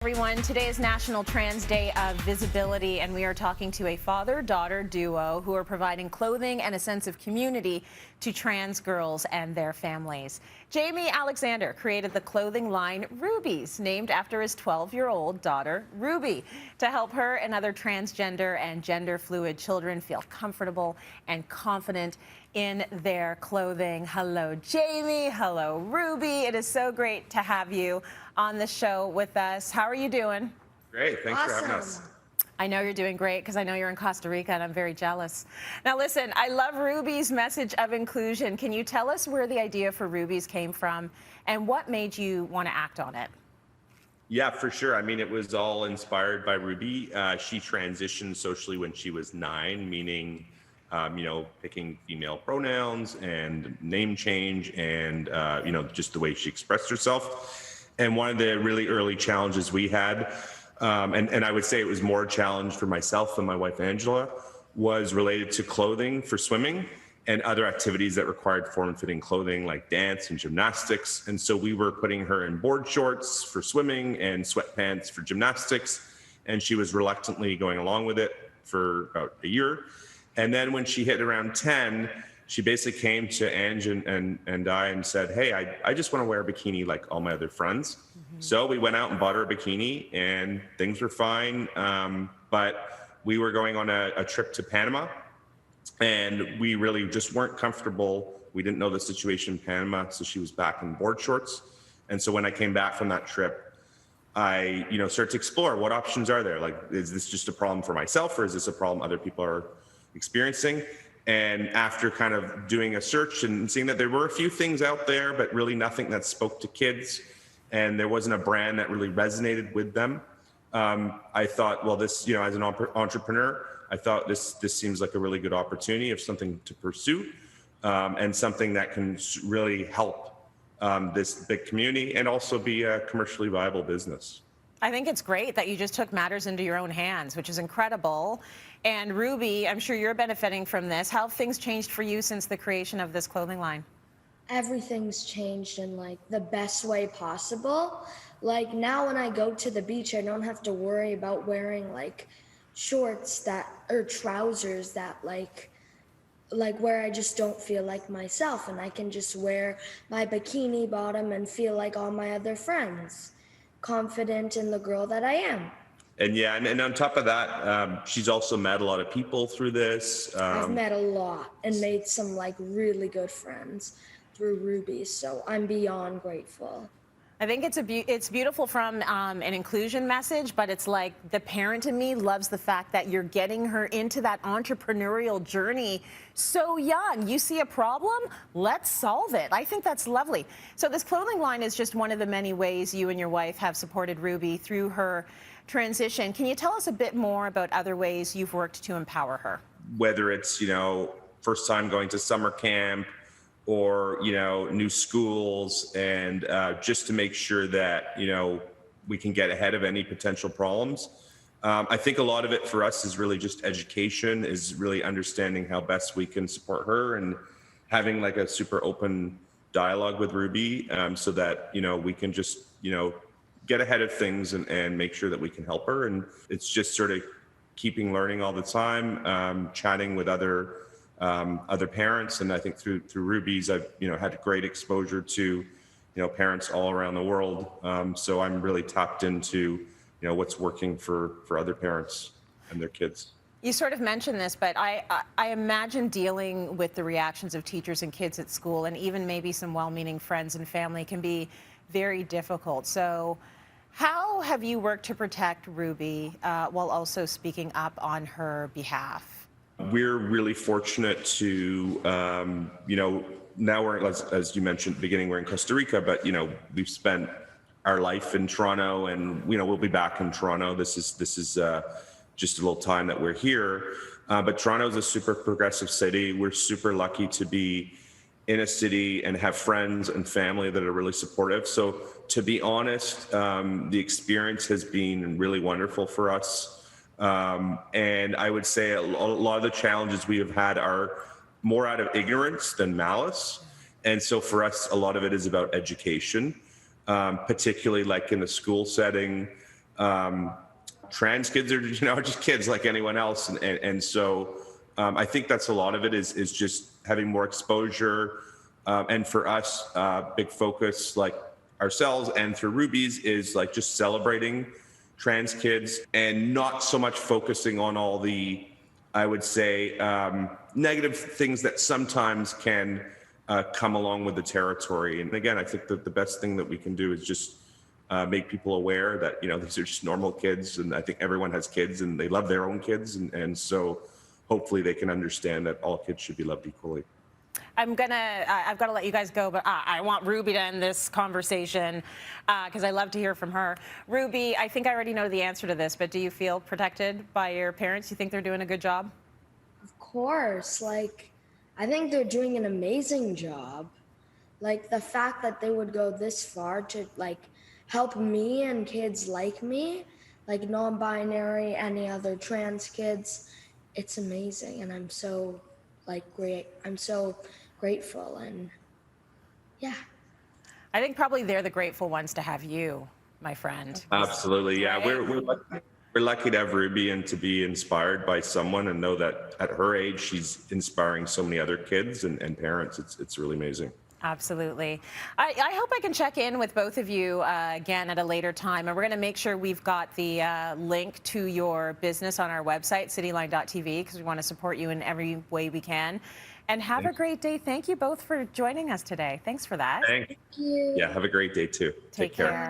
Everyone, today is National Trans Day of Visibility, and we are talking to a father-daughter duo who are providing clothing and a sense of community to trans girls and their families. Jamie Alexander created the clothing line Rubies, named after his 12-year-old daughter, Ruby, to help her and other transgender and gender-fluid children feel comfortable and confident in their clothing. Hello, Jamie. Hello, Ruby. It is so great to have you on the show with us. How are you doing? Great. Thanks for having us. I know you're doing great because I know you're in Costa Rica and I'm very jealous. Now listen, I love Ruby's message of inclusion. Can you tell us where the idea for Ruby's came from and what made you want to act on it? Yeah, for sure. I mean, it was all inspired by Ruby. She transitioned socially when she was 9, meaning, picking female pronouns and name change and, just the way she expressed herself. And one of the really early challenges we had, and I would say it was more a challenge for myself and my wife, Angela, was related to clothing for swimming and other activities that required form-fitting clothing like dance and gymnastics. And so we were putting her in board shorts for swimming and sweatpants for gymnastics. And she was reluctantly going along with it for about a year. And then when she hit around 10, she basically came to Ange and I and said, hey, I just want to wear a bikini like all my other friends. Mm-hmm. So we went out and bought her a bikini and things were fine. But we were going on a trip to Panama and we really just weren't comfortable. We didn't know the situation in Panama. So she was back in board shorts. And so when I came back from that trip, I, started to explore what options are there? Like, is this just a problem for myself or is this a problem other people are experiencing? And after kind of doing a search and seeing that there were a few things out there, but really nothing that spoke to kids, and there wasn't a brand that really resonated with them, I thought, well, this, as an entrepreneur, I thought this seems like a really good opportunity of something to pursue, and something that can really help this big community and also be a commercially viable business. I think it's great that you just took matters into your own hands, which is incredible. And Ruby, I'm sure you're benefiting from this. How have things changed for you since the creation of this clothing line? Everything's changed in the best way possible. Like now when I go to the beach, I don't have to worry about wearing shorts or trousers that where I just don't feel like myself, and I can just wear my bikini bottom and feel like all my other friends, confident in the girl that I am. And yeah, and on top of that, she's also met a lot of people through this. I've met a lot and made some really good friends through Ruby, so I'm beyond grateful. I think it's beautiful from an inclusion message, but it's like the parent in me loves the fact that you're getting her into that entrepreneurial journey so young. You see a problem, let's solve it. I think that's lovely. So this clothing line is just one of the many ways you and your wife have supported Ruby through her transition. Can you tell us a bit more about other ways you've worked to empower her? Whether it's, first time going to summer camp, or new schools, and just to make sure that we can get ahead of any potential problems. I think a lot of it for us is really just education, is really understanding how best we can support her and having a super open dialogue with Ruby, so that we can just get ahead of things and make sure that we can help her. And it's just sort of keeping learning all the time, chatting with other parents. And I think through Ruby's, I've, had great exposure to, parents all around the world. So I'm really tapped into, what's working for other parents and their kids. You sort of mentioned this, but I imagine dealing with the reactions of teachers and kids at school, and even maybe some well-meaning friends and family, can be very difficult. So how have you worked to protect Ruby while also speaking up on her behalf? We're really fortunate to, now we're, as you mentioned at the beginning, we're in Costa Rica, but, we've spent our life in Toronto, and, we'll be back in Toronto. This is just a little time that we're here. But Toronto is a super progressive city. We're super lucky to be in a city and have friends and family that are really supportive. So to be honest, the experience has been really wonderful for us. And I would say a lot of the challenges we have had are more out of ignorance than malice. And so for us, a lot of it is about education, particularly in the school setting, trans kids are, just kids like anyone else. And so I think that's a lot of it is just having more exposure. And for us, big focus like ourselves and through Ruby's is like just celebrating trans kids and not so much focusing on all the, I would say, negative things that sometimes can come along with the territory. And again, I think that the best thing that we can do is just make people aware that, these are just normal kids. And I think everyone has kids and they love their own kids. And so hopefully they can understand that all kids should be loved equally. I've got to let you guys go, but I want Ruby to end this conversation because I love to hear from her. Ruby, I think I already know the answer to this, but do you feel protected by your parents? You think they're doing a good job? Of course. Like, I think they're doing an amazing job. Like, the fact that they would go this far to, like, help me and kids like me, like non-binary, any other trans kids, it's amazing. And I'm so, I'm so grateful. And yeah. I think probably they're the grateful ones to have you, my friend. Absolutely. Yeah. We're lucky to have Ruby and to be inspired by someone and know that at her age, she's inspiring so many other kids and parents. It's really amazing. Absolutely. I hope I can check in with both of you again at a later time. And we're going to make sure we've got the link to your business on our website, cityline.tv, because we want to support you in every way we can. And have a great day. Thank you both for joining us today. Thanks for that. Thank you. Yeah, have a great day too. Take care.